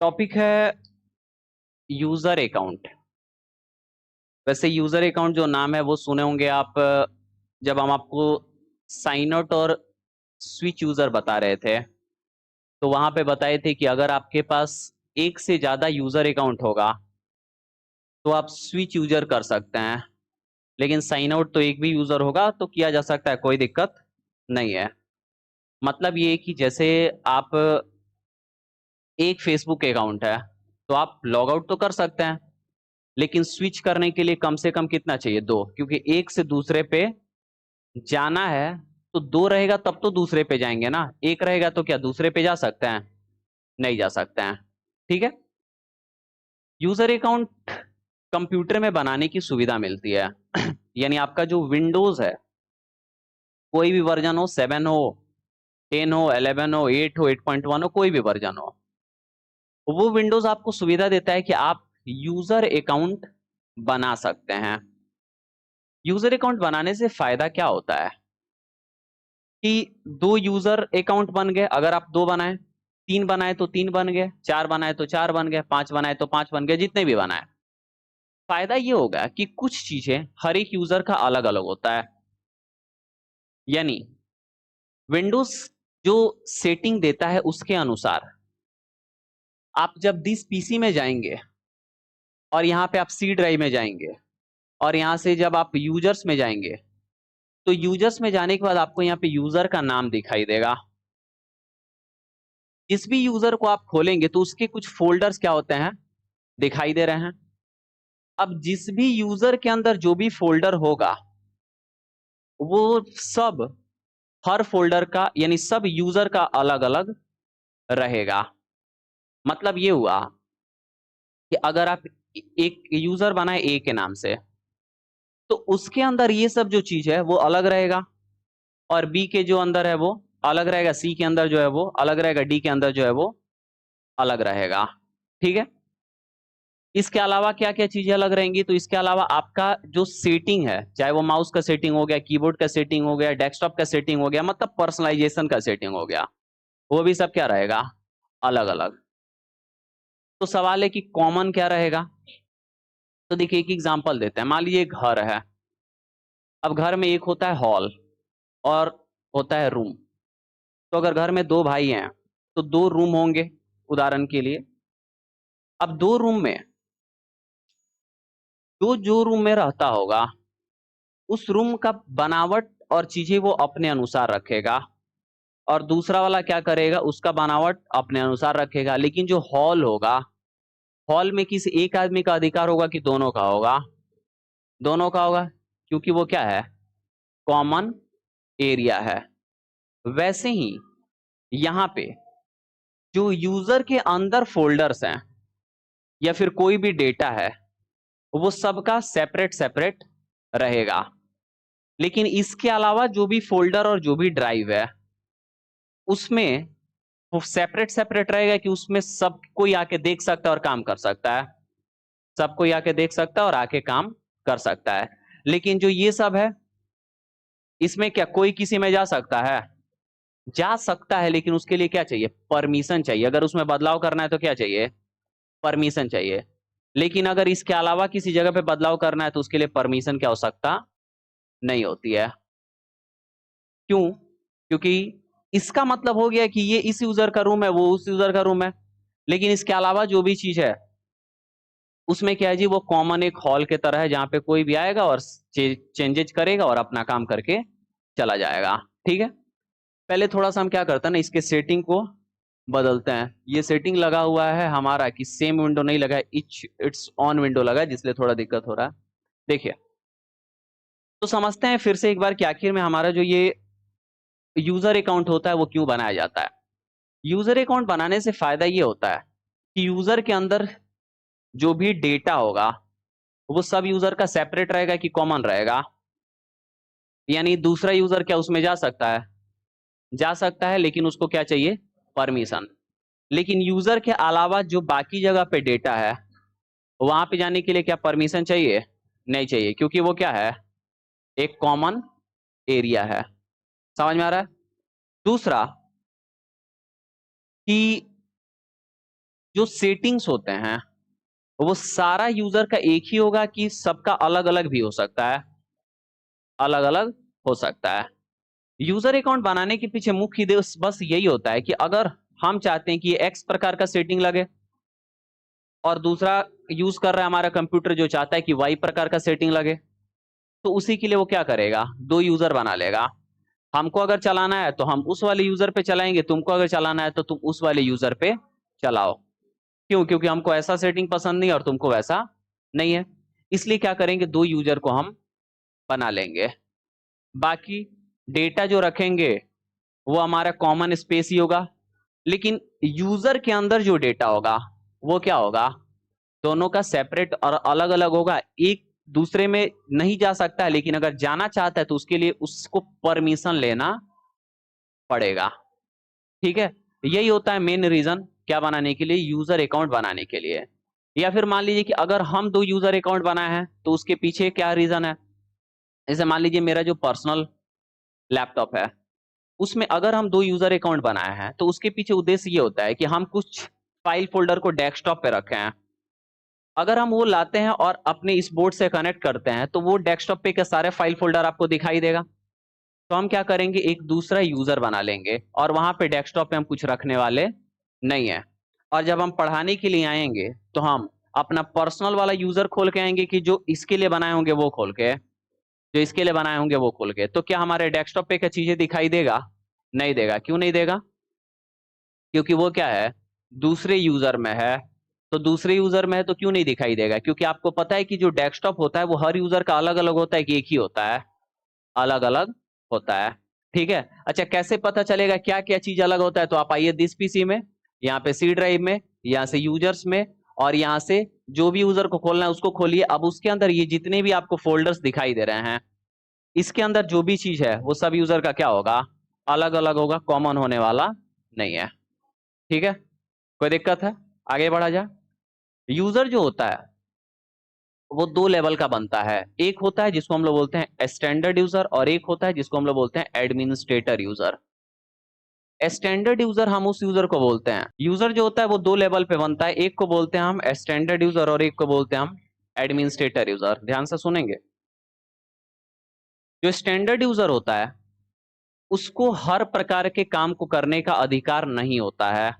Topic है user account. वैसे user account जो नाम है वो सुने होंगे आप, जब हम आपको साइन आउट और स्विच यूजर बता रहे थे तो वहां पे बताए थे कि अगर आपके पास एक से ज्यादा यूजर अकाउंट होगा तो आप स्विच यूजर कर सकते हैं, लेकिन साइन आउट तो एक भी यूजर होगा तो किया जा सकता है, कोई दिक्कत नहीं है। मतलब ये कि जैसे आप एक फेसबुक अकाउंट है तो आप लॉग आउट तो कर सकते हैं, लेकिन स्विच करने के लिए कम से कम कितना चाहिए? दो, क्योंकि एक से दूसरे पे जाना है तो दो रहेगा तब तो दूसरे पे जाएंगे ना, एक रहेगा तो क्या दूसरे पे जा सकते हैं? नहीं जा सकते हैं। ठीक है। यूजर अकाउंट कंप्यूटर में बनाने की सुविधा मिलती है यानी आपका जो विंडोज है, कोई भी वर्जन हो, 7 हो, 10 हो, 11 हो, 8 हो, 8.1 हो, कोई भी वर्जन हो, वो विंडोज आपको सुविधा देता है कि आप यूजर अकाउंट बना सकते हैं। यूजर अकाउंट बनाने से फायदा क्या होता है कि दो यूजर अकाउंट बन गए, अगर आप दो बनाए, तीन बनाए तो तीन बन गए, चार बनाए तो चार बन गए, पांच बनाए तो पांच बन गए, जितने भी बनाए। फायदा ये होगा कि कुछ चीजें हर एक यूजर का अलग अलग होता है, यानी विंडोज जो सेटिंग देता है उसके अनुसार आप जब दिस पीसी में जाएंगे और यहाँ पे आप सी ड्राइव में जाएंगे और यहाँ से जब आप यूजर्स में जाएंगे तो यूजर्स में जाने के बाद आपको यहाँ पे यूजर का नाम दिखाई देगा। जिस भी यूजर को आप खोलेंगे तो उसके कुछ फोल्डर्स क्या होते हैं, दिखाई दे रहे हैं। अब जिस भी यूजर के अंदर जो भी फोल्डर होगा वो सब, हर फोल्डर का यानी सब यूजर का अलग अलग रहेगा। मतलब ये हुआ कि अगर आप एक यूजर बनाए ए के नाम से तो उसके अंदर ये सब जो चीज है वो अलग रहेगा, और बी के जो अंदर है वो अलग रहेगा, सी के अंदर जो है वो अलग रहेगा, डी के अंदर जो है वो अलग रहेगा। ठीक है। इसके अलावा क्या क्या चीजें अलग रहेंगी? तो इसके अलावा आपका जो सेटिंग है, चाहे वो माउस का सेटिंग हो गया, कीबोर्ड का सेटिंग हो गया, डेस्कटॉप का सेटिंग हो गया, मतलब पर्सनलाइजेशन का सेटिंग हो गया, वो भी सब क्या रहेगा? अलग अलग। तो सवाल है कि कॉमन क्या रहेगा? तो देखिए एक एग्जांपल देते हैं। मान लीजिए घर है। अब घर में एक होता है हॉल और होता है रूम। तो अगर घर में दो भाई हैं तो दो रूम होंगे, उदाहरण के लिए। अब दो रूम में जो रूम में रहता होगा उस रूम का बनावट और चीजें वो अपने अनुसार रखेगा, और दूसरा वाला क्या करेगा, उसका बनावट अपने अनुसार रखेगा। लेकिन जो हॉल होगा, हॉल में किसी एक आदमी का अधिकार होगा कि दोनों का होगा? दोनों का होगा, क्योंकि वो क्या है? कॉमन एरिया है। वैसे ही यहां पे जो यूजर के अंदर फोल्डर्स हैं या फिर कोई भी डेटा है वो सबका सेपरेट सेपरेट रहेगा। लेकिन इसके अलावा जो भी फोल्डर और जो भी ड्राइव है उसमें वो सेपरेट सेपरेट रहेगा कि उसमें सब कोई आके देख सकता है और काम कर सकता है। सब कोई आके देख सकता है और आके काम कर सकता है। लेकिन जो ये सब है इसमें क्या कोई किसी में जा सकता है? जा सकता है, लेकिन उसके लिए क्या चाहिए? परमिशन चाहिए। अगर उसमें बदलाव करना है तो क्या चाहिए? परमिशन चाहिए। लेकिन अगर इसके अलावा किसी जगह पे बदलाव करना है तो उसके लिए परमिशन की आवश्यकता नहीं होती है। क्यों? क्योंकि इसका मतलब हो गया कि ये इस यूजर का रूम है, वो उस यूजर का रूम है। लेकिन इसके अलावा जो भी चीज है उसमें क्या है जी, वो कॉमन एक हॉल के तरह है जहां पे कोई भी आएगा और चेंजेज करेगा और अपना काम करके चला जाएगा। ठीक है। पहले थोड़ा सा हम क्या करते हैं ना, इसके सेटिंग को बदलते हैं। ये सेटिंग लगा हुआ है हमारा कि सेम विंडो नहीं लगा है, इट्स ऑन विंडो लगा है, जिसलिए थोड़ा दिक्कत हो रहा है। देखिए, तो समझते हैं फिर से एक बार कि आखिर में हमारा जो ये यूजर अकाउंट होता है वो क्यों बनाया जाता है। यूजर अकाउंट बनाने से फायदा ये होता है कि यूजर के अंदर जो भी डेटा होगा वो सब यूजर का सेपरेट रहेगा कि कॉमन रहेगा? यानी दूसरा यूजर क्या उसमें जा सकता है? जा सकता है, लेकिन उसको क्या चाहिए? परमिशन। लेकिन यूजर के अलावा जो बाकी जगह पे डेटा है वहां पे जाने के लिए क्या परमिशन चाहिए? नहीं चाहिए, क्योंकि वो क्या है? एक कॉमन एरिया है। समझ में आ रहा है? दूसरा कि जो सेटिंग्स होते हैं वो सारा यूजर का एक ही होगा कि सबका अलग अलग भी हो सकता है? अलग अलग हो सकता है। यूजर अकाउंट बनाने के पीछे मुख्य उद्देश्य बस यही होता है कि अगर हम चाहते हैं कि ये एक्स प्रकार का सेटिंग लगे और दूसरा यूज कर रहा है हमारा कंप्यूटर जो चाहता है कि वाई प्रकार का सेटिंग लगे, तो उसी के लिए वो क्या करेगा, दो यूजर बना लेगा। हमको अगर चलाना है तो हम उस वाले यूजर पे चलाएंगे, तुमको अगर चलाना है तो तुम उस वाले यूजर पे चलाओ। क्यों? क्योंकि हमको ऐसा सेटिंग पसंद नहीं और तुमको वैसा नहीं है, इसलिए क्या करेंगे, दो यूजर को हम बना लेंगे। बाकी डेटा जो रखेंगे वो हमारा कॉमन स्पेस ही होगा, लेकिन यूजर के अंदर जो डेटा होगा वो क्या होगा, दोनों का सेपरेट और अलग अलग होगा। एक दूसरे में नहीं जा सकता है, लेकिन अगर जाना चाहता है तो उसके लिए उसको परमिशन लेना पड़ेगा। ठीक है, यही होता है मेन रीजन क्या बनाने के लिए, यूजर अकाउंट बनाने के लिए। या फिर मान लीजिए कि अगर हम दो यूजर अकाउंट बनाए हैं तो उसके पीछे क्या रीजन है। जैसे मान लीजिए मेरा जो पर्सनल लैपटॉप है उसमें अगर हम दो यूजर अकाउंट बनाए हैं तो उसके पीछे उद्देश्य ये होता है कि हम कुछ फाइल फोल्डर को डेस्कटॉप पे रखे हैं। अगर हम वो लाते हैं और अपने इस बोर्ड से कनेक्ट करते हैं तो वो डेस्कटॉप पे के सारे फाइल फोल्डर आपको दिखाई देगा। तो हम क्या करेंगे, एक दूसरा यूजर बना लेंगे और वहां पे डेस्कटॉप पे हम कुछ रखने वाले नहीं है। और जब हम पढ़ाने के लिए आएंगे तो हम अपना पर्सनल वाला यूजर खोल के आएंगे कि जो इसके लिए बनाए होंगे वो खोल के, जो इसके लिए बनाए होंगे वो खोल के। तो क्या हमारे डेस्कटॉप पे क्या चीजें दिखाई देगा? नहीं देगा। क्यों नहीं देगा? क्योंकि वो क्या है, दूसरे यूजर में है। तो दूसरे यूजर में है तो क्यों नहीं दिखाई देगा? क्योंकि आपको पता है कि जो डेस्कटॉप होता है वो हर यूजर का अलग अलग होता है कि एक ही होता है? अलग अलग होता है। ठीक है, अच्छा कैसे पता चलेगा क्या क्या चीज अलग होता है? तो आप आइए दिस पीसी में, यहाँ पे सी ड्राइव में, यहाँ से यूजर्स में, और यहाँ से जो भी यूजर को खोलना है उसको खोलिए। अब उसके अंदर ये जितने भी आपको फोल्डर्स दिखाई दे रहे हैं इसके अंदर जो भी चीज है वो सब यूजर का क्या होगा, अलग अलग होगा, कॉमन होने वाला नहीं है। ठीक है, कोई दिक्कत है? आगे बढ़ा जाए। यूजर जो होता है वो दो लेवल का बनता है, एक होता है जिसको हम लोग बोलते हैं स्टैंडर्ड यूजर और एक होता है जिसको हम लोग बोलते हैं एडमिनिस्ट्रेटर यूजर। स्टैंडर्ड यूजर हम उस यूजर को बोलते हैं, यूजर जो होता है वो दो लेवल पे बनता है, एक को बोलते हैं हम स्टैंडर्ड यूजर और एक को बोलते हैं हम एडमिनिस्ट्रेटर यूजर। ध्यान से सुनेंगे। जो स्टैंडर्ड यूजर होता है उसको हर प्रकार के काम को करने का अधिकार नहीं होता है,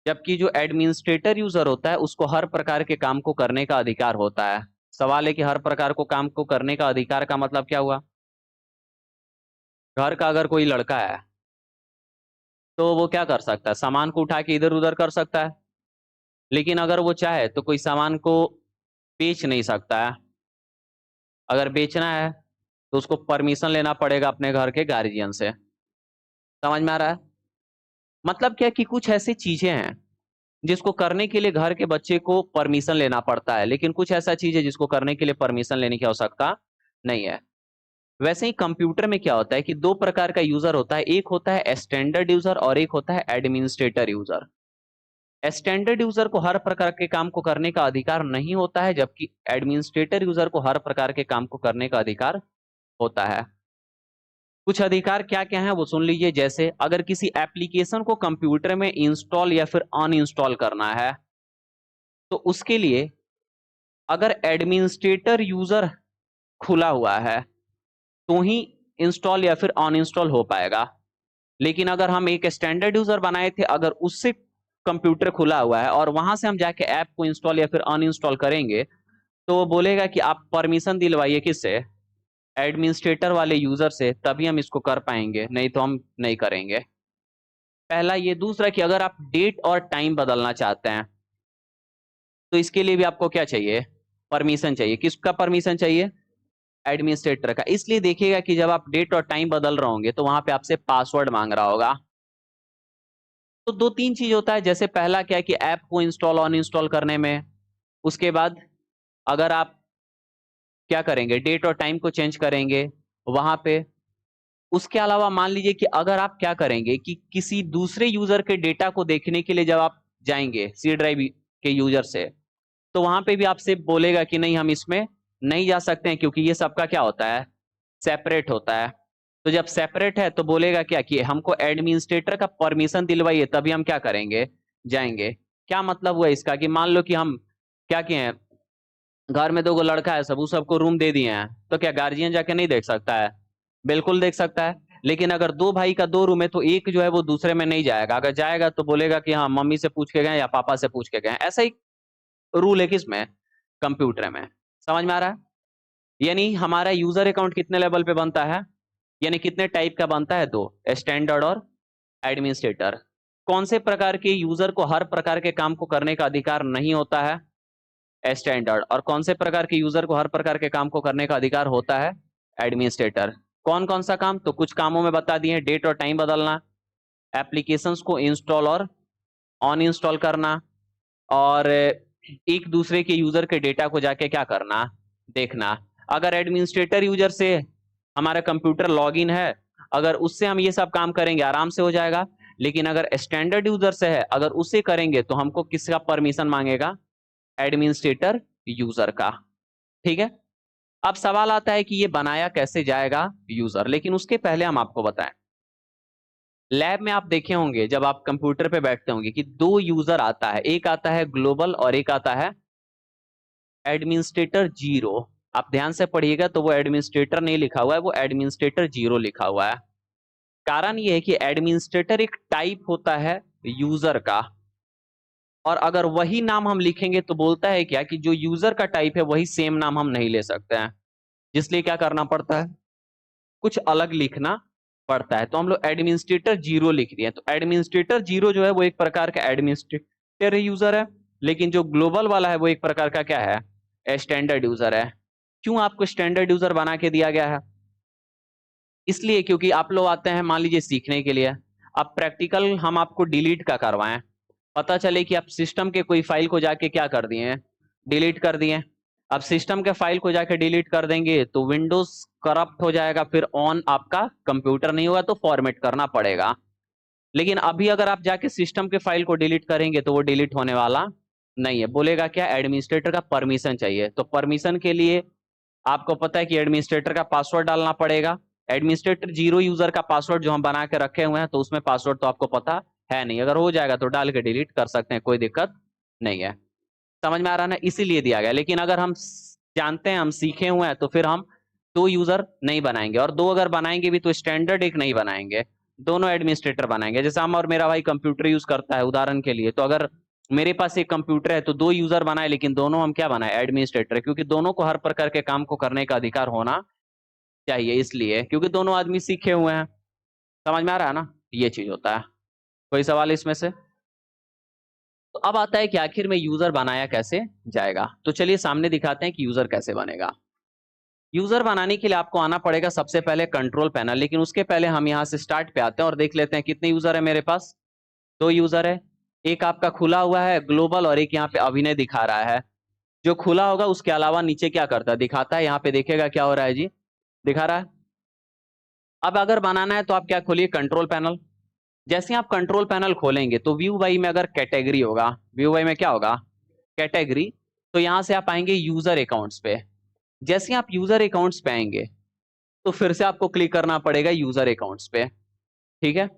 जबकि जो एडमिनिस्ट्रेटर यूजर होता है उसको हर प्रकार के काम को करने का अधिकार होता है। सवाल है कि हर प्रकार को काम को करने का अधिकार का मतलब क्या हुआ? घर का अगर कोई लड़का है तो वो क्या कर सकता है, सामान को उठा के इधर उधर कर सकता है, लेकिन अगर वो चाहे तो कोई सामान को बेच नहीं सकता है। अगर बेचना है तो उसको परमिशन लेना पड़ेगा अपने घर के गार्जियन से। समझ में आ रहा है? मतलब क्या कि कुछ ऐसी चीजें हैं जिसको करने के लिए घर के बच्चे को परमिशन लेना पड़ता है, लेकिन कुछ ऐसा चीज है जिसको करने के लिए परमिशन लेने की आवश्यकता नहीं है। वैसे ही कंप्यूटर में क्या होता है कि दो प्रकार का यूजर होता है, एक होता है स्टैंडर्ड यूजर और एक होता है एडमिनिस्ट्रेटर यूजर। स्टैंडर्ड यूजर को हर प्रकार के काम को करने का अधिकार नहीं होता है, जबकि एडमिनिस्ट्रेटर यूजर को हर प्रकार के काम को करने का अधिकार होता है। कुछ अधिकार क्या क्या है वो सुन लीजिए। जैसे अगर किसी एप्लीकेशन को कंप्यूटर में इंस्टॉल या फिर अनइंस्टॉल करना है तो उसके लिए अगर एडमिनिस्ट्रेटर यूजर खुला हुआ है तो ही इंस्टॉल या फिर अनइंस्टॉल हो पाएगा। लेकिन अगर हम एक स्टैंडर्ड यूजर बनाए थे, अगर उससे कंप्यूटर खुला हुआ है और वहां से हम जाके ऐप को इंस्टॉल या फिर अनइंस्टॉल करेंगे तो वो बोलेगा कि आप परमिशन दिलवाइए, किससे, एडमिनिस्ट्रेटर वाले यूजर से, तभी हम इसको कर पाएंगे, नहीं तो हम नहीं करेंगे। पहला ये। दूसरा कि अगर आप डेट और टाइम बदलना चाहते हैं तो इसके लिए भी आपको क्या चाहिए, परमिशन चाहिए। किसका परमिशन चाहिए? एडमिनिस्ट्रेटर का। इसलिए देखिएगा कि जब आप डेट और टाइम बदल रहे होंगे तो वहां पे आपसे पासवर्ड मांग रहा होगा। तो दो तीन चीज होता है, जैसे पहला क्या है कि ऐप को इंस्टॉल ऑन इंस्टॉल करने में, उसके बाद अगर आप क्या करेंगे, डेट और टाइम को चेंज करेंगे वहां पे। उसके अलावा मान लीजिए कि अगर आप क्या करेंगे कि किसी दूसरे यूजर के डेटा को देखने के लिए जब आप जाएंगे सी ड्राइव के यूजर से, तो वहां पे भी आपसे बोलेगा कि नहीं हम इसमें नहीं जा सकते हैं, क्योंकि ये सबका क्या होता है, सेपरेट होता है। तो जब सेपरेट है तो बोलेगा क्या कि हमको एडमिनिस्ट्रेटर का परमिशन दिलवाइए, तभी हम क्या करेंगे, जाएंगे। क्या मतलब हुआ इसका कि मान लो कि हम क्या किए हैं, घर में 2 लड़का है, सबको रूम दे दिए हैं, तो क्या गार्जियन जाके नहीं देख सकता है? बिल्कुल देख सकता है। लेकिन अगर 2 भाई का 2 रूम है तो एक जो है वो दूसरे में नहीं जाएगा, अगर जाएगा तो बोलेगा कि हाँ मम्मी से पूछ के गए या पापा से पूछ के गए। ऐसा ही रूल है किसमें? कंप्यूटर में। समझ में आ रहा है? यानी हमारा यूजर अकाउंट कितने लेवल पे बनता है, यानी कितने टाइप का बनता है? 2, स्टैंडर्ड और एडमिनिस्ट्रेटर। कौन से प्रकार के यूजर को हर प्रकार के काम को करने का अधिकार नहीं होता है? स्टैंडर्ड। और कौन से प्रकार के यूजर को हर प्रकार के काम को करने का अधिकार होता है? एडमिनिस्ट्रेटर। कौन कौन सा काम? तो कुछ कामों में बता दिए, डेट और टाइम बदलना, एप्लीकेशंस को इंस्टॉल और ऑन इंस्टॉल करना, और एक दूसरे के यूजर के डेटा को जाके क्या करना? देखना। अगर एडमिनिस्ट्रेटर यूजर से हमारा कंप्यूटर लॉगिन है, अगर उससे हम ये सब काम करेंगे आराम से हो जाएगा। लेकिन अगर स्टैंडर्ड यूजर से है, अगर उससे करेंगे तो हमको किसका परमिशन मांगेगा? एडमिनिस्ट्रेटर यूजर का। ठीक है। अब सवाल आता है कि ये बनाया कैसे जाएगा यूजर, लेकिन उसके पहले हम आपको बताएं, लैब में आप देखे होंगे जब आप कंप्यूटर पे बैठते होंगे कि 2 यूजर आता है, एक आता है ग्लोबल और एक आता है एडमिनिस्ट्रेटर जीरो। आप ध्यान से पढ़िएगा तो वो एडमिनिस्ट्रेटर नहीं लिखा हुआ है, वो एडमिनिस्ट्रेटर जीरो लिखा हुआ है। कारण ये है कि एडमिनिस्ट्रेटर एक टाइप होता है यूजर का, और अगर वही नाम हम लिखेंगे तो बोलता है क्या कि जो यूजर का टाइप है वही सेम नाम हम नहीं ले सकते हैं, इसलिए क्या करना पड़ता है? कुछ अलग लिखना पड़ता है। तो हम लोग एडमिनिस्ट्रेटर जीरो लिख दिए। तो एडमिनिस्ट्रेटर जीरो जो है वो एक प्रकार का एडमिनिस्ट्रेटर यूजर है, लेकिन जो ग्लोबल वाला है वो एक प्रकार का क्या है? स्टैंडर्ड यूजर है। क्यों आपको स्टैंडर्ड यूजर बना के दिया गया है? इसलिए क्योंकि आप लोग आते हैं मान लीजिए सीखने के लिए, अब प्रैक्टिकल हम आपको डिलीट का करवाएं, पता चले कि आप सिस्टम के कोई फाइल को जाके क्या कर दिए? डिलीट कर दिए। अब सिस्टम के फाइल को जाके डिलीट कर देंगे तो विंडोज करप्ट हो जाएगा, फिर ऑन आपका कंप्यूटर नहीं होगा, तो फॉर्मेट करना पड़ेगा। लेकिन अभी अगर आप जाके सिस्टम के फाइल को डिलीट करेंगे तो वो डिलीट होने वाला नहीं है। बोलेगा क्या? एडमिनिस्ट्रेटर का परमिशन चाहिए। तो परमिशन के लिए आपको पता है कि एडमिनिस्ट्रेटर का पासवर्ड डालना पड़ेगा। एडमिनिस्ट्रेटर जीरो यूजर का पासवर्ड जो हम बना के रखे हुए हैं, तो उसमें पासवर्ड तो आपको पता है नहीं, अगर हो जाएगा तो डाल के डिलीट कर सकते हैं, कोई दिक्कत नहीं है। समझ में आ रहा है ना? इसीलिए दिया गया। लेकिन अगर हम जानते हैं, हम सीखे हुए हैं, तो फिर हम 2 यूजर नहीं बनाएंगे, और 2 अगर बनाएंगे भी तो स्टैंडर्ड एक नहीं बनाएंगे, दोनों एडमिनिस्ट्रेटर बनाएंगे। जैसे हम और मेरा भाई कंप्यूटर यूज करता है उदाहरण के लिए, तो अगर मेरे पास एक कंप्यूटर है तो 2 यूजर बनाए, लेकिन दोनों हम क्या बनाए? एडमिनिस्ट्रेटर, क्योंकि दोनों को हर प्रकार के काम को करने का अधिकार होना चाहिए, इसलिए क्योंकि दोनों आदमी सीखे हुए हैं। समझ में आ रहा है ना? ये चीज होता है। कोई सवाल इसमें से? तो अब आता है कि आखिर में यूजर बनाया कैसे जाएगा। तो चलिए सामने दिखाते हैं कि यूजर कैसे बनेगा। यूजर बनाने के लिए आपको आना पड़ेगा सबसे पहले कंट्रोल पैनल, लेकिन उसके पहले हम यहाँ से स्टार्ट पे आते हैं और देख लेते हैं कितने यूजर है मेरे पास। 2 यूजर है, एक आपका खुला हुआ है ग्लोबल, और एक यहाँ पे अभिनय दिखा रहा है। जो खुला होगा उसके अलावा नीचे क्या करता है दिखाता है, यहाँ पे देखेगा क्या हो रहा है जी, दिखा रहा है। अब अगर बनाना है तो आप क्या खोलिए? Control panel. जैसे आप कंट्रोल पैनल खोलेंगे तो व्यू बाई में अगर कैटेगरी होगा, व्यू बाई में क्या होगा? कैटेगरी। तो यहां से आप आएंगे यूजर अकाउंट्स पे। जैसे आप यूजर अकाउंट्स पे आएंगे तो फिर से आपको क्लिक करना पड़ेगा यूजर अकाउंट्स पे। ठीक है।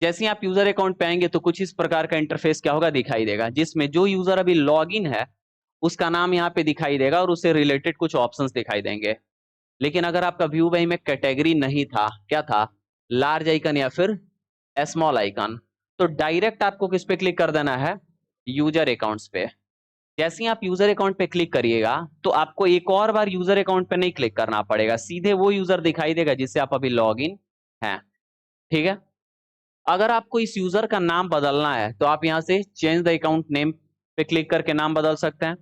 जैसे ही आप यूजर अकाउंट पे आएंगे तो कुछ इस प्रकार का इंटरफेस क्या होगा? दिखाई देगा, जिसमें जो यूजर अभी लॉग इन है उसका नाम यहाँ पे दिखाई देगा और उससे रिलेटेड कुछ ऑप्शंस दिखाई देंगे। लेकिन अगर आपका व्यू बाई में कैटेगरी नहीं था, क्या था? लार्ज आइकन या फिर स्मॉल आइकन, तो डायरेक्ट आपको किस पे क्लिक कर देना है? यूजर अकाउंट्स पे। जैसे ही आप यूजर अकाउंट पे क्लिक करिएगा तो आपको एक और बार यूजर अकाउंट पे नहीं क्लिक करना पड़ेगा, सीधे वो यूजर दिखाई देगा जिससे आप अभी लॉग इन हैं। ठीक है। अगर आपको इस यूजर का नाम बदलना है तो आप यहां से चेंज द अकाउंट नेम पे क्लिक करके नाम बदल सकते हैं।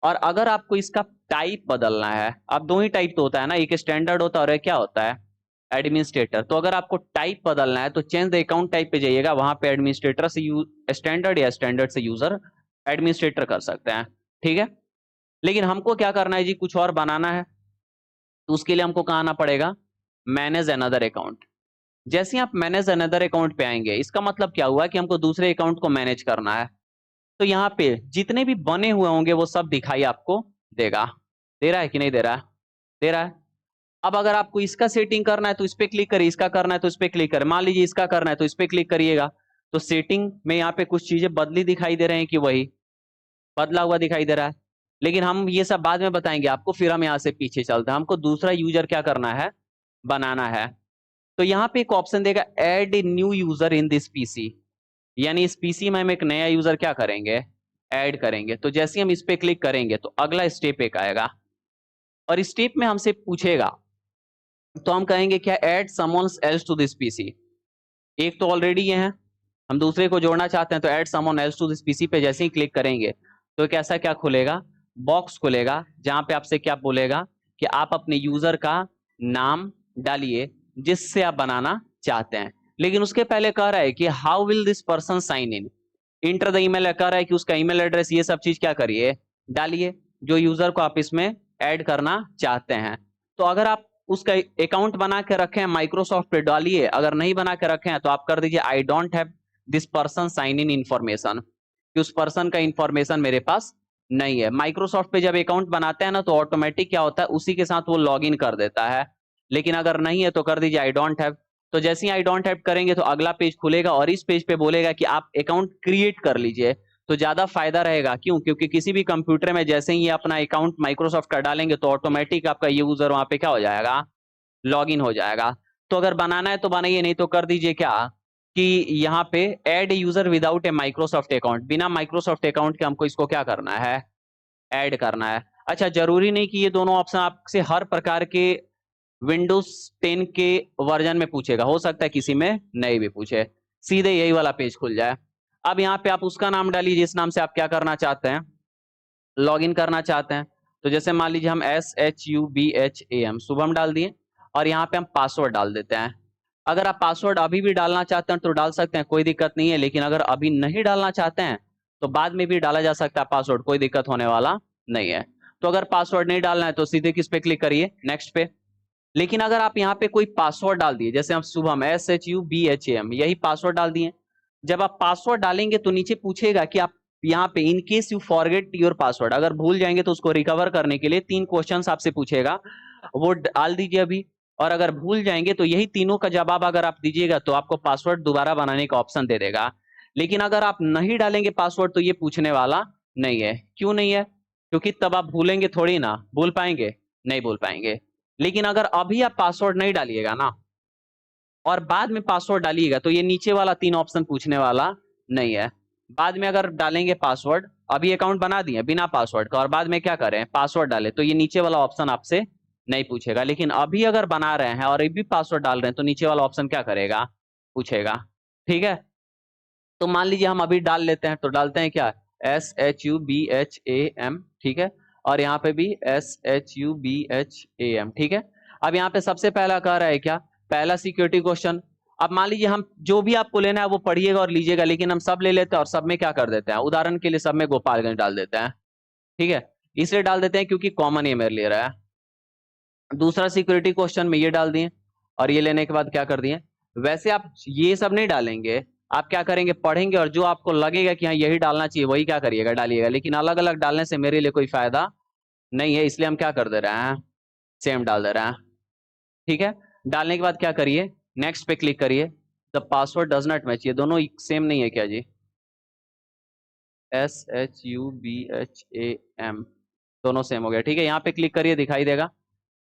और अगर आपको इसका टाइप बदलना है, अब 2 ही टाइप तो होता है ना, एक स्टैंडर्ड होता है और एक क्या होता है? एडमिनिस्ट्रेटर। तो अगर आपको टाइप बदलना है तो चेंज द अकाउंट टाइप पे जाइएगा, वहां पे एडमिनिस्ट्रेटर से स्टैंडर्ड या स्टैंडर्ड से यूजर एडमिनिस्ट्रेटर कर सकते हैं। ठीक है। लेकिन हमको क्या करना है जी? कुछ और बनाना है, तो उसके लिए हमको कहाँ आना पड़ेगा? Manage another account. जैसे ही आप मैनेज अनदर अकाउंट पे आएंगे, इसका मतलब क्या हुआ कि हमको दूसरे अकाउंट को मैनेज करना है। तो यहाँ पे जितने भी बने हुए होंगे वो सब दिखाई आपको देगा। दे रहा है कि नहीं दे रहा है? दे रहा है। अब अगर आपको इसका सेटिंग करना है तो इस पे क्लिक करिए, इसका करना है तो इस पे क्लिक करें। मान लीजिए इसका करना है तो इस पे क्लिक करिएगा, तो सेटिंग में यहाँ पे कुछ चीजें बदली दिखाई दे रहे हैं कि वही बदला हुआ दिखाई दे रहा है, लेकिन हम ये सब बाद में बताएंगे आपको। फिर हम यहाँ से पीछे चलते हैं, हमको दूसरा यूजर क्या करना है, बनाना है। तो यहाँ पे एक ऑप्शन देगा add a new user in this PC, यानी इस पीसी में हम एक नया यूजर क्या करेंगे, ऐड करेंगे। तो जैसे हम इस पे क्लिक करेंगे तो अगला स्टेप एक आएगा, और इस स्टेप में हमसे पूछेगा, तो हम कहेंगे क्या, add someone else to this PC. एक तो ऑलरेडी ये है, हम दूसरे को जोड़ना चाहते हैं, तो add someone else to this PC पे जैसे ही क्लिक करेंगे तो एक ऐसा क्या खुलेगा, बॉक्स खुलेगा, जहां पे आपसे क्या बोलेगा कि आप अपने यूजर का नाम डालिए जिससे आप बनाना चाहते हैं। लेकिन उसके पहले कह रहा है कि how will this person sign in, enter the email, कह रहा है कि उसका ईमेल एड्रेस, ये सब चीज क्या करिए, डालिए, जो यूजर को आप इसमें ऐड करना चाहते हैं। तो अगर आप उसका अकाउंट बना के रखे हैं माइक्रोसॉफ्ट पे, डालिए। अगर नहीं बना के रखे हैं तो आप कर दीजिए I don't have this person sign in information, कि उस पर्सन का इंफॉर्मेशन मेरे पास नहीं है। माइक्रोसॉफ्ट पे जब अकाउंट बनाते हैं ना, तो ऑटोमेटिक क्या होता है, उसी के साथ वो लॉग इन कर देता है। लेकिन अगर नहीं है तो कर दीजिए आई डोंट हैव। तो जैसे ही आई डोंट हैव करेंगे तो अगला पेज खुलेगा, और इस पेज पे बोलेगा कि आप अकाउंट क्रिएट कर लीजिए। तो ज्यादा फायदा रहेगा, क्यों, क्योंकि किसी भी कंप्यूटर में जैसे ही अपना अकाउंट माइक्रोसॉफ्ट का डालेंगे तो ऑटोमेटिक आपका यूजर वहां पे क्या हो जाएगा, लॉग इन हो जाएगा। तो अगर बनाना है तो बनाइए, नहीं तो कर दीजिए क्या, कि यहाँ पे ऐड यूजर विदाउट ए माइक्रोसॉफ्ट अकाउंट, बिना माइक्रोसॉफ्ट अकाउंट के हमको इसको क्या करना है, ऐड करना है। अच्छा, जरूरी नहीं कि ये दोनों ऑप्शन आपसे हर प्रकार के विंडोज 10 के वर्जन में पूछेगा, हो सकता है किसी में नहीं भी पूछे, सीधे यही वाला पेज खुल जाए। अब यहाँ पे आप उसका नाम डालिए जिस नाम से आप क्या करना चाहते हैं, लॉग इन करना चाहते हैं। तो जैसे मान लीजिए हम SHUBHAM शुभम डाल दिए, और यहाँ पे हम पासवर्ड डाल देते हैं। अगर आप पासवर्ड अभी भी डालना चाहते हैं तो डाल सकते हैं, कोई दिक्कत नहीं है। लेकिन अगर अभी नहीं डालना चाहते हैं तो बाद में भी डाला जा सकता है पासवर्ड, कोई दिक्कत होने वाला नहीं है। तो अगर पासवर्ड नहीं डालना है तो सीधे किस पे क्लिक करिए, नेक्स्ट पे। लेकिन अगर आप यहाँ पे कोई पासवर्ड डाल दिए, जैसे हम शुभम SHUBHAM यही पासवर्ड डाल दिए, जब आप पासवर्ड डालेंगे तो नीचे पूछेगा कि आप यहाँ पे in case you forget your password, अगर भूल जाएंगे तो उसको रिकवर करने के लिए 3 क्वेश्चंस आपसे पूछेगा, वो डाल दीजिए अभी। और अगर भूल जाएंगे तो यही तीनों का जवाब अगर आप दीजिएगा तो आपको पासवर्ड दोबारा बनाने का ऑप्शन दे देगा। लेकिन अगर आप नहीं डालेंगे पासवर्ड तो ये पूछने वाला नहीं है। क्यों नहीं है, क्योंकि तब आप भूलेंगे थोड़ी ना, भूल पाएंगे, नहीं भूल पाएंगे। लेकिन अगर अभी आप पासवर्ड नहीं डालिएगा ना, और बाद में पासवर्ड डालिएगा, तो ये नीचे वाला 3 ऑप्शन पूछने वाला नहीं है। बाद में अगर डालेंगे पासवर्ड, अभी अकाउंट बना दिए बिना पासवर्ड का, और बाद में क्या करें, पासवर्ड डाले, तो ये नीचे वाला ऑप्शन आपसे नहीं पूछेगा। लेकिन अभी अगर बना रहे हैं और अभी पासवर्ड डाल रहे हैं तो नीचे वाला ऑप्शन क्या करेगा, पूछेगा। ठीक है, तो मान लीजिए हम अभी डाल लेते हैं, तो डालते हैं क्या, SHUBHAM, ठीक है, और यहाँ पे भी SHUBHAM, ठीक है। अब यहाँ पे सबसे पहला कह रहा है क्या, पहला सिक्योरिटी क्वेश्चन। अब मान लीजिए हम जो भी आपको लेना है वो पढ़िएगा और लीजिएगा, लेकिन हम सब ले लेते हैं और सब में क्या कर देते हैं, उदाहरण के लिए सब में गोपालगंज डाल देते हैं। ठीक है, इसलिए डाल देते हैं क्योंकि कॉमन ये मेरे ले रहा है। दूसरा सिक्योरिटी क्वेश्चन में ये डाल दिए, और ये लेने के बाद क्या कर दिए, वैसे आप ये सब नहीं डालेंगे, आप क्या करेंगे, पढ़ेंगे, और जो आपको लगेगा कि हाँ यही डालना चाहिए वही क्या करिएगा, डालिएगा। लेकिन अलग अलग डालने से मेरे लिए कोई फायदा नहीं है, इसलिए हम क्या कर दे रहे हैं, सेम डाल दे रहे हैं। ठीक है, डालने के बाद क्या करिए, नेक्स्ट पे क्लिक करिए। The password does not match, ये दोनों सेम नहीं है क्या जी, SHUBHAM दोनों सेम हो गया। ठीक है, यहाँ पे क्लिक करिए, दिखाई देगा।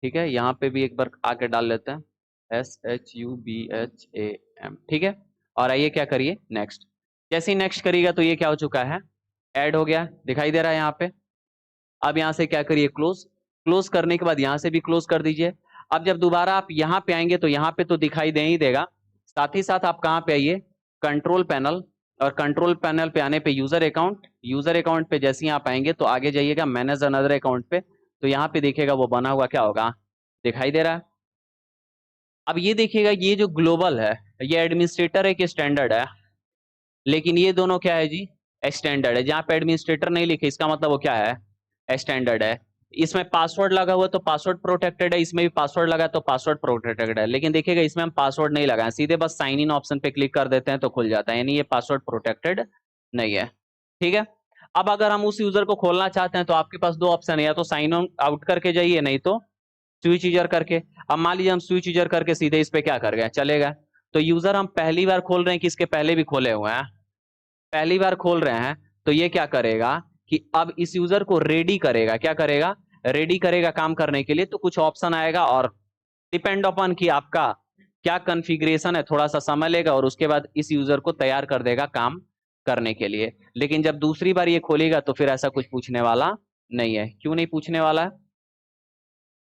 ठीक है, यहाँ पे भी एक बार आके डाल लेते हैं SHUBHAM, ठीक है। और आइए क्या करिए, नेक्स्ट। जैसे ही नेक्स्ट करिएगा तो ये क्या हो चुका है, ऐड हो गया, दिखाई दे रहा है यहाँ पे। अब यहाँ से क्या करिए, क्लोज। क्लोज करने के बाद यहाँ से भी क्लोज कर दीजिए। अब जब दोबारा आप यहाँ पे आएंगे तो यहाँ पे तो दिखाई दे ही देगा, साथ ही साथ आप कहाँ पे आइए, कंट्रोल पैनल, और कंट्रोल पैनल पे आने पे यूजर अकाउंट, यूजर अकाउंट पे जैसे ही आप आएंगे तो आगे जाइएगा मैनेज अनदर अकाउंट पे, तो यहाँ पे देखिएगा वो बना हुआ क्या होगा, दिखाई दे रहा है। अब ये देखिएगा, ये जो ग्लोबल है ये एडमिनिस्ट्रेटर है कि स्टैंडर्ड है, लेकिन ये दोनों क्या है जी, स्टैंडर्ड है। जहाँ पे एडमिनिस्ट्रेटर नहीं लिखे इसका मतलब वो क्या है, स्टैंडर्ड है। इसमें पासवर्ड लगा हुआ तो पासवर्ड प्रोटेक्टेड है, इसमें भी पासवर्ड लगा तो पासवर्ड प्रोटेक्टेड है। लेकिन देखिएगा इसमें हम पासवर्ड नहीं लगाए, सीधे बस साइन इन ऑप्शन पे क्लिक कर देते हैं तो खुल जाता है, यानी ये पासवर्ड प्रोटेक्टेड नहीं है। ठीक है, अब अगर हम उस यूजर को खोलना चाहते हैं तो आपके पास 2 ऑप्शन है, या तो साइन इन आउट करके जाइए, नहीं तो स्विच यूजर करके। अब मान लीजिए हम स्विच यूजर करके सीधे इस पे क्या कर गए, चले गए, तो यूजर हम पहली बार खोल रहे हैं कि इसके पहले भी खोले हुए हैं? पहली बार खोल रहे हैं। तो ये क्या करेगा कि अब इस यूजर को रेडी करेगा। क्या करेगा? रेडी करेगा काम करने के लिए। तो कुछ ऑप्शन आएगा और डिपेंड अपॉन कि आपका क्या कॉन्फ़िगरेशन है, थोड़ा सा समय लेगा और उसके बाद इस यूजर को तैयार कर देगा काम करने के लिए। लेकिन जब दूसरी बार ये खोलेगा तो फिर ऐसा कुछ पूछने वाला नहीं है। क्यों नहीं पूछने वाला है?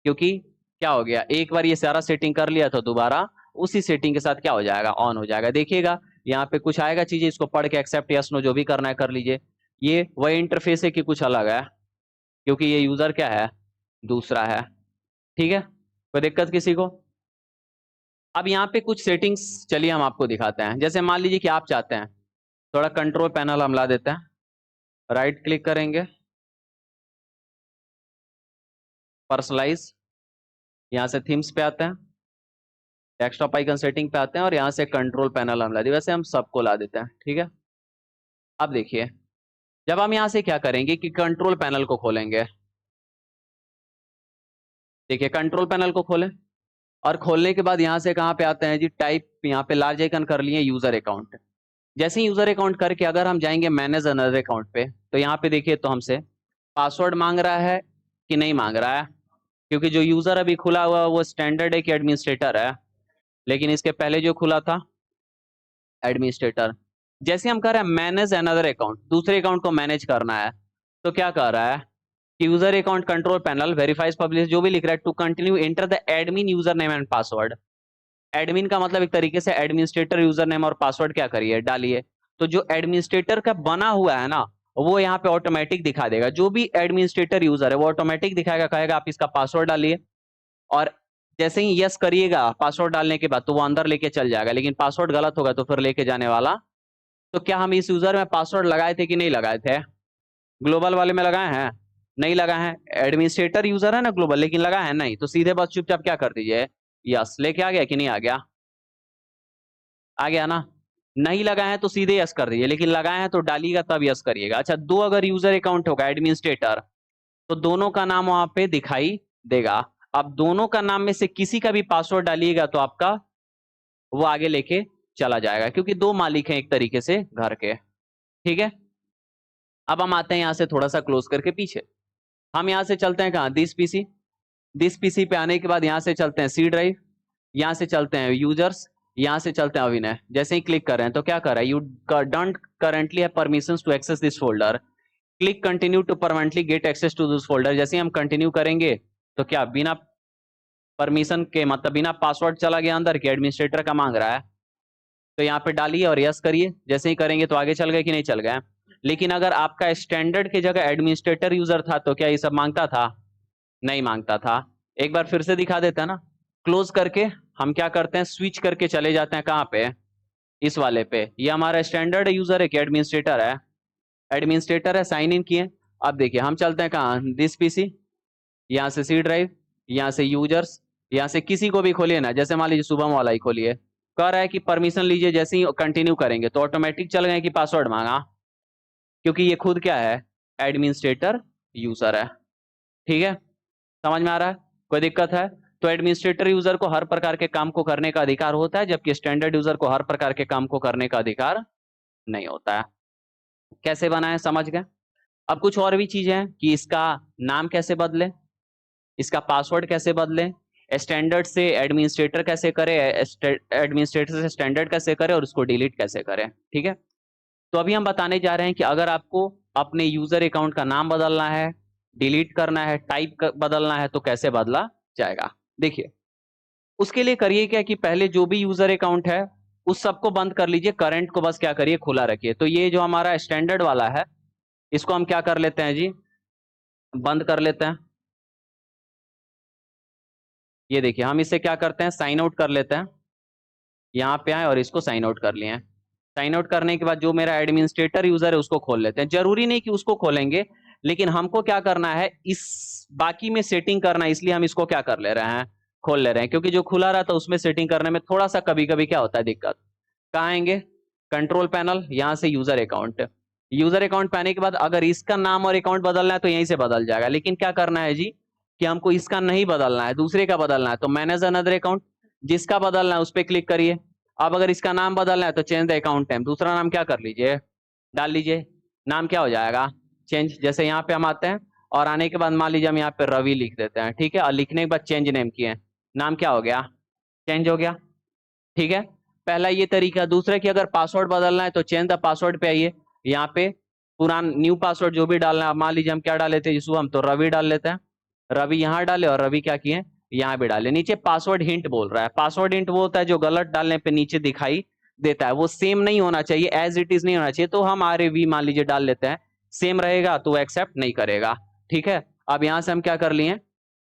क्योंकि क्या हो गया, एक बार ये सारा सेटिंग कर लिया तो दोबारा उसी सेटिंग के साथ क्या हो जाएगा, ऑन हो जाएगा। देखिएगा यहाँ पे कुछ आएगा चीजें, इसको पढ़ के एक्सेप्ट यस नो जो भी करना है कर लीजिए। ये वही इंटरफेस है कि कुछ अलग है? क्योंकि ये यूजर क्या है, दूसरा है। ठीक है, कोई दिक्कत किसी को? अब यहाँ पे कुछ सेटिंग्स चलिए हम आपको दिखाते हैं। जैसे मान लीजिए कि आप चाहते हैं थोड़ा कंट्रोल पैनल हम ला देते हैं, राइट क्लिक करेंगे, पर्सनलाइज, यहाँ से थीम्स पे आते हैं, डेस्कटॉप आइकन सेटिंग पे आते हैं और यहाँ से कंट्रोल पैनल हम ला देते हैं। वैसे हम सबको ला देते हैं, ठीक है। अब देखिए, जब हम यहाँ से क्या करेंगे कि कंट्रोल पैनल को खोलेंगे, देखिए कंट्रोल पैनल को खोलें और खोलने के बाद यहाँ से कहाँ पे आते हैं जी, टाइप, यहाँ पे लार्ज आइकन कर लिए यूजर अकाउंट। जैसे ही यूजर अकाउंट करके अगर हम जाएंगे मैनेज अनदर अकाउंट पे, तो यहाँ पे देखिए तो हमसे पासवर्ड मांग रहा है कि नहीं मांग रहा है, क्योंकि जो यूजर अभी खुला हुआ है वो स्टैंडर्ड है कि एडमिनिस्ट्रेटर है, लेकिन इसके पहले जो खुला था एडमिनिस्ट्रेटर। जैसे हम कर रहे हैं मैनेज अनदर अकाउंट, दूसरे अकाउंट को मैनेज करना है, तो क्या कर रहा है कि user account control panel verifies publish जो भी लिख रहा है, to continue enter the admin user name and password. Admin का मतलब एक तरीके से एडमिनिस्ट्रेटर यूजर नेम और पासवर्ड क्या करिए, डालिए। तो जो एडमिनिस्ट्रेटर का बना हुआ है ना, वो यहाँ पे ऑटोमेटिक दिखा देगा। जो भी एडमिनिस्ट्रेटर यूजर है वो ऑटोमेटिक दिखाएगा, कहेगा आप इसका पासवर्ड डालिए। और जैसे ही यस करिएगा पासवर्ड डालने के बाद, तो वो अंदर लेके चल जाएगा। लेकिन पासवर्ड गलत होगा तो फिर लेके जाने वाला। तो क्या हम इस यूजर में पासवर्ड लगाए थे कि नहीं लगाए थे? ग्लोबल वाले में लगाए हैं? नहीं लगाए हैं। एडमिनिस्ट्रेटर यूजर है ना ग्लोबल, लेकिन लगाए हैं नहीं। तो सीधे बस चुपचाप क्या कर दीजिए, यस। लेके आ गया कि नहीं आ गया? आ गया ना? नहीं लगाए हैं तो सीधे यस कर दीजिए, लेकिन लगाए हैं तो डालिएगा तब यस करिएगा। अच्छा, दो अगर यूजर अकाउंट होगा एडमिनिस्ट्रेटर, तो दोनों का नाम वहां पे दिखाई देगा। अब दोनों का नाम में से किसी का भी पासवर्ड डालिएगा तो आपका वो आगे लेके चला जाएगा, क्योंकि दो मालिक हैं एक तरीके से घर के। ठीक है, अब हम आते हैं यहां से थोड़ा सा क्लोज करके पीछे। हम यहां से चलते हैं कहां, दिस पीसी। दिस पीसी पे आने के बाद यहां से चलते हैं सी ड्राइव, यहां से चलते हैं यूजर्स, यहां से चलते हैं अभिनय। जैसे ही क्लिक कर रहे हैं तो क्या कर रहा है, you don't currently have permissions to access this folder, click continue to permanently get access to this folder. जैसे ही हम कंटिन्यू करेंगे तो क्या बिना परमिशन के, मतलब बिना पासवर्ड चला गया अंदर, के एडमिनिस्ट्रेटर का मांग रहा है, तो यहाँ पे डालिए और यस करिए। जैसे ही करेंगे तो आगे चल गए कि नहीं चल गए? लेकिन अगर आपका स्टैंडर्ड की जगह एडमिनिस्ट्रेटर यूजर था तो क्या ये सब मांगता था? नहीं मांगता था। एक बार फिर से दिखा देता है ना, क्लोज करके हम क्या करते हैं, स्विच करके चले जाते हैं कहाँ पे, इस वाले पे। ये हमारा स्टैंडर्ड यूजर है कि एडमिनिस्ट्रेटर है? एडमिनिस्ट्रेटर है, साइन इन किए। अब देखिए हम चलते हैं कहाँ, दिस पीसी, यहाँ से सी ड्राइव, यहाँ से यूजर्स, यहाँ से किसी को भी खोलिए ना। जैसे मान लीजिए शुभम वाला ही खोलिए, कह रहा है कि परमिशन लीजिए। जैसे ही कंटिन्यू करेंगे तो ऑटोमेटिक चल गए कि पासवर्ड मांगा, क्योंकि ये खुद क्या है, एडमिनिस्ट्रेटर यूजर है। ठीक है, समझ में आ रहा है? कोई दिक्कत है? तो एडमिनिस्ट्रेटर यूजर को हर प्रकार के काम को करने का अधिकार होता है, जबकि स्टैंडर्ड यूजर को हर प्रकार के काम को करने का अधिकार नहीं होता है। कैसे बनाए, समझ गए? अब कुछ और भी चीजें हैं कि इसका नाम कैसे बदले, इसका पासवर्ड कैसे बदले, स्टैंडर्ड से एडमिनिस्ट्रेटर कैसे करे, एडमिनिस्ट्रेटर से स्टैंडर्ड कैसे करे, और उसको डिलीट कैसे करें। ठीक है, तो अभी हम बताने जा रहे हैं कि अगर आपको अपने यूजर अकाउंट का नाम बदलना है, डिलीट करना है, टाइप बदलना है, तो कैसे बदला जाएगा। देखिए, उसके लिए करिए क्या कि पहले जो भी यूजर अकाउंट है उस सबको बंद कर लीजिए, करंट को बस क्या करिए, खुला रखिए। तो ये जो हमारा स्टैंडर्ड वाला है, इसको हम क्या कर लेते हैं जी, बंद कर लेते हैं। ये देखिए, हम इसे क्या करते हैं, साइन आउट कर लेते हैं। यहाँ पे आए और इसको साइन आउट कर लिए। साइन आउट करने के बाद जो मेरा एडमिनिस्ट्रेटर यूजर है उसको खोल लेते हैं। जरूरी नहीं कि उसको खोलेंगे, लेकिन हमको क्या करना है, इस बाकी में सेटिंग करना है, इसलिए हम इसको क्या कर ले रहे हैं, खोल ले रहे हैं। क्योंकि जो खुला रहा था उसमें सेटिंग करने में थोड़ा सा कभी कभी क्या होता है, दिक्कत। कहाँ आएंगे, कंट्रोल पैनल, यहाँ से यूजर अकाउंट। यूजर अकाउंट पे आने के बाद अगर इसका नाम और अकाउंट बदलना है तो यहीं से बदल जाएगा। लेकिन क्या करना है जी, कि हमको इसका नहीं बदलना है, दूसरे का बदलना है। तो मैनेज अनदर अकाउंट, जिसका बदलना है उस पर क्लिक करिए। अब अगर इसका नाम बदलना है तो चेंज द अकाउंट नेम, दूसरा नाम क्या कर लीजिए, डाल लीजिए, नाम क्या हो जाएगा चेंज। जैसे यहाँ पे हम आते हैं और आने के बाद मान लीजिए हम यहाँ पे रवि लिख देते हैं, ठीक है, और लिखने के बाद चेंज नेम किए, नाम क्या हो गया, चेंज हो गया, ठीक है। पहला ये तरीका। दूसरा कि अगर पासवर्ड बदलना है तो चेंज द पासवर्ड पे आइए, यहाँ पे पुराना न्यू पासवर्ड जो भी डालना है, मान लीजिए हम क्या डाले थे शुभम, तो रवि डाल लेते हैं, रवि यहाँ डाले और रवि क्या किए यहाँ भी डाले। नीचे पासवर्ड हिंट बोल रहा है, पासवर्ड हिंट वो होता है जो गलत डालने पे नीचे दिखाई देता है, वो सेम नहीं होना चाहिए, एज इट इज नहीं होना चाहिए, तो हम RAV मान लीजिए डाल लेते हैं, सेम रहेगा तो वो एक्सेप्ट नहीं करेगा, ठीक है। अब यहाँ से हम क्या कर लिए,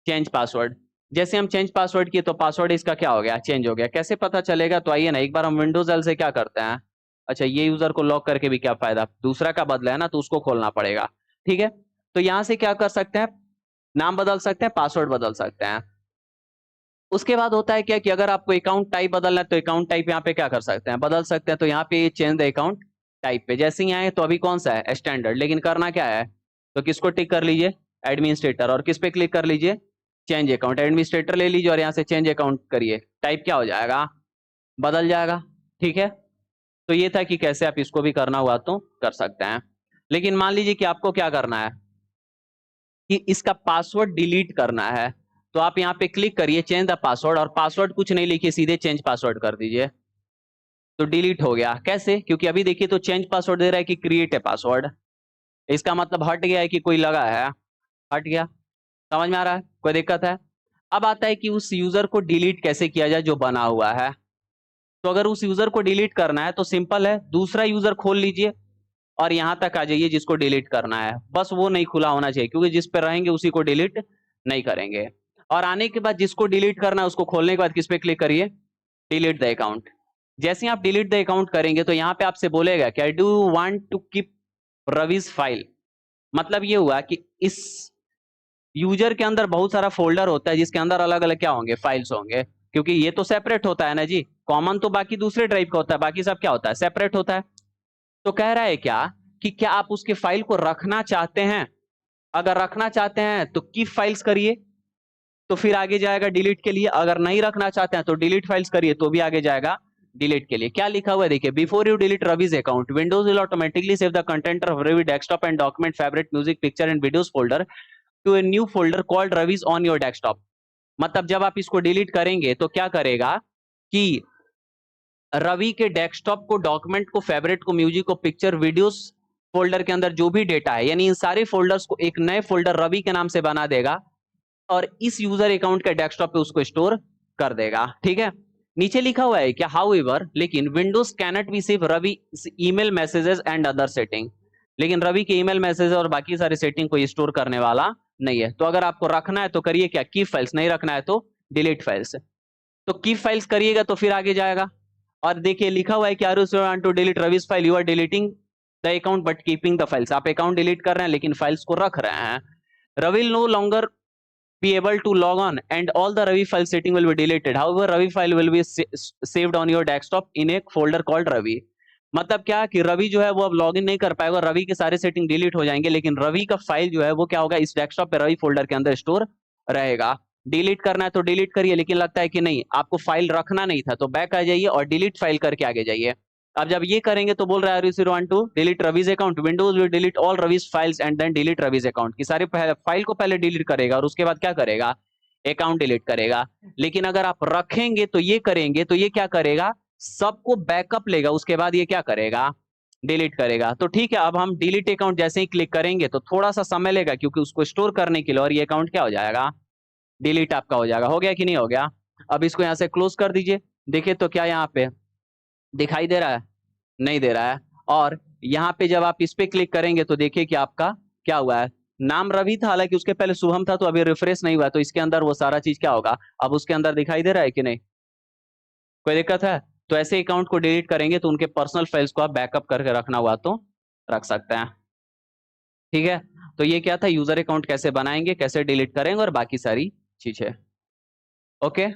चेंज पासवर्ड। जैसे हम चेंज पासवर्ड किए तो पासवर्ड इसका क्या हो गया, चेंज हो गया। कैसे पता चलेगा, तो आइए ना एक बार हम विंडोज एल से क्या करते हैं, अच्छा ये यूजर को लॉक करके भी क्या फायदा, दूसरा का बदला है ना, तो उसको खोलना पड़ेगा, ठीक है। तो यहां से क्या कर सकते हैं, नाम बदल सकते हैं, पासवर्ड बदल सकते हैं। उसके बाद होता है क्या कि अगर आपको अकाउंट टाइप बदलना है तो अकाउंट टाइप यहाँ पे क्या कर सकते हैं, बदल सकते हैं। तो यहाँ पे चेंज द अकाउंट टाइप पे जैसे ही आए तो अभी कौन सा है, स्टैंडर्ड, लेकिन करना क्या है, तो किसको टिक कर लीजिए, एडमिनिस्ट्रेटर, और किस पे क्लिक कर लीजिए, चेंज अकाउंट, एडमिनिस्ट्रेटर ले लीजिए और यहाँ से चेंज अकाउंट करिए, टाइप क्या हो जाएगा, बदल जाएगा, ठीक है। तो ये था कि कैसे आप इसको भी करना हुआ तो कर सकते हैं। लेकिन मान लीजिए कि आपको क्या करना है कि इसका पासवर्ड डिलीट करना है, तो आप यहाँ पे क्लिक करिए चेंज द पासवर्ड, और पासवर्ड कुछ नहीं लिखिए, सीधे चेंज पासवर्ड कर दीजिए, तो डिलीट हो गया। कैसे, क्योंकि अभी देखिए तो चेंज पासवर्ड दे रहा है कि क्रिएट ए पासवर्ड, इसका मतलब हट गया है कि कोई लगा है, हट गया। समझ में आ रहा है, कोई दिक्कत है। अब आता है कि उस यूजर को डिलीट कैसे किया जाए जो बना हुआ है। तो अगर उस यूजर को डिलीट करना है तो सिंपल है, दूसरा यूजर खोल लीजिए और यहां तक आ जाइए जिसको डिलीट करना है, बस वो नहीं खुला होना चाहिए, क्योंकि जिस पे रहेंगे उसी को डिलीट नहीं करेंगे। और आने के बाद जिसको डिलीट करना है उसको खोलने के बाद किस पे क्लिक करिए, डिलीट द अकाउंट। जैसे ही आप डिलीट द अकाउंट करेंगे तो यहाँ पे आपसे बोलेगा क्या, do you want to keep Ravi's file, मतलब ये हुआ कि इस यूजर के अंदर बहुत सारा फोल्डर होता है जिसके अंदर अलग अलग क्या होंगे, फाइल्स होंगे, क्योंकि ये तो सेपरेट होता है ना जी, कॉमन तो बाकी दूसरे टाइप का होता है, बाकी सब क्या होता है, सेपरेट होता है। तो कह रहा है क्या कि क्या आप उसके फाइल को रखना चाहते हैं, अगर रखना चाहते हैं तो कीप फाइल्स करिए, तो फिर आगे जाएगा डिलीट के लिए, अगर नहीं रखना चाहते हैं तो डिलीट फाइल्स करिए, तो भी आगे जाएगा डिलीट के लिए। क्या लिखा हुआ है देखिए, before you delete Ravi's account Windows will automatically save the content of Ravi desktop and document favourite music picture and videos folder to a new folder called Ravi's on your desktop. मतलब जब आप इसको डिलीट करेंगे तो क्या करेगा कि रवि के डेस्कटॉप को, डॉक्यूमेंट को, फेवरेट को, म्यूजिक को, पिक्चर, वीडियोस फोल्डर के अंदर जो भी डेटा है, यानी इन सारे फोल्डर्स को एक नए फोल्डर रवि के नाम से बना देगा और इस यूजर अकाउंट के डेस्कटॉप पे उसको स्टोर कर देगा, ठीक है। नीचे लिखा हुआ है क्या, हाउएवर, लेकिन विंडोज कैनॉट बी सेव रवि email messages and other settings, लेकिन रवि के ईमेल मैसेज और बाकी सारे सेटिंग को स्टोर करने वाला नहीं है। तो अगर आपको रखना है तो करिए क्या, कीप फाइल्स, नहीं रखना है तो डिलीट फाइल्स। तो कीप फाइल्स करिएगा तो फिर आगे जाएगा, और देखिए लिखा हुआ है कि are you want to delete Ravi's file, you are deleting the account but keeping the files, आप अकाउंट डिलीट कर रहे हैं लेकिन फाइल्स को रख रहे हैं। Ravi no longer be able to log on and all the Ravi file setting will be deleted. However, Ravi file will be saved on your desktop in a folder called Ravi. मतलब क्या कि रवि जो है वो अब लॉगिन नहीं कर पाएगा, रवि के सारे सेटिंग डिलीट हो जाएंगे, लेकिन रवि का फाइल जो है वो क्या होगा, इस डेस्कटॉप पे रवि फोल्डर के अंदर स्टोर रहेगा। डिलीट करना है तो डिलीट करिए, लेकिन लगता है कि नहीं आपको फाइल रखना नहीं था, तो बैक आ जाइए और डिलीट फाइल करके आगे जाइए। अब जब ये करेंगे तो बोल रहा है you want to delete Ravi's account, Windows will delete all Ravi's files and then delete Ravi's account, की सारे फाइल को पहले डिलीट करेगा और उसके बाद क्या करेगा, अकाउंट डिलीट करेगा। लेकिन अगर आप रखेंगे तो ये करेंगे तो ये क्या करेगा, सबको बैकअप लेगा, उसके बाद ये क्या करेगा, डिलीट करेगा। तो ठीक है, अब हम डिलीट अकाउंट जैसे ही क्लिक करेंगे तो थोड़ा सा समय लेगा क्योंकि उसको स्टोर करने के लिए, और ये अकाउंट क्या हो जाएगा, डिलीट आपका हो जाएगा। हो गया कि नहीं हो गया। अब इसको यहाँ से क्लोज कर दीजिए, देखिए तो क्या यहाँ पे दिखाई दे रहा है, नहीं दे रहा है। और यहाँ पे जब आप इस पे क्लिक करेंगे तो देखिए कि आपका क्या हुआ है, नाम रवि था, हालांकि उसके पहले शुभम था, तो अभी रिफ्रेश नहीं हुआ, तो इसके अंदर वो सारा चीज क्या होगा, अब उसके अंदर दिखाई दे रहा है कि नहीं, कोई दिक्कत है। तो ऐसे अकाउंट को डिलीट करेंगे तो उनके पर्सनल फाइल्स को आप बैकअप करके रखना हुआ तो रख सकते हैं, ठीक है। तो ये क्या था, यूजर अकाउंट कैसे बनाएंगे, कैसे डिलीट करेंगे और बाकी सारी चीजें, ओके।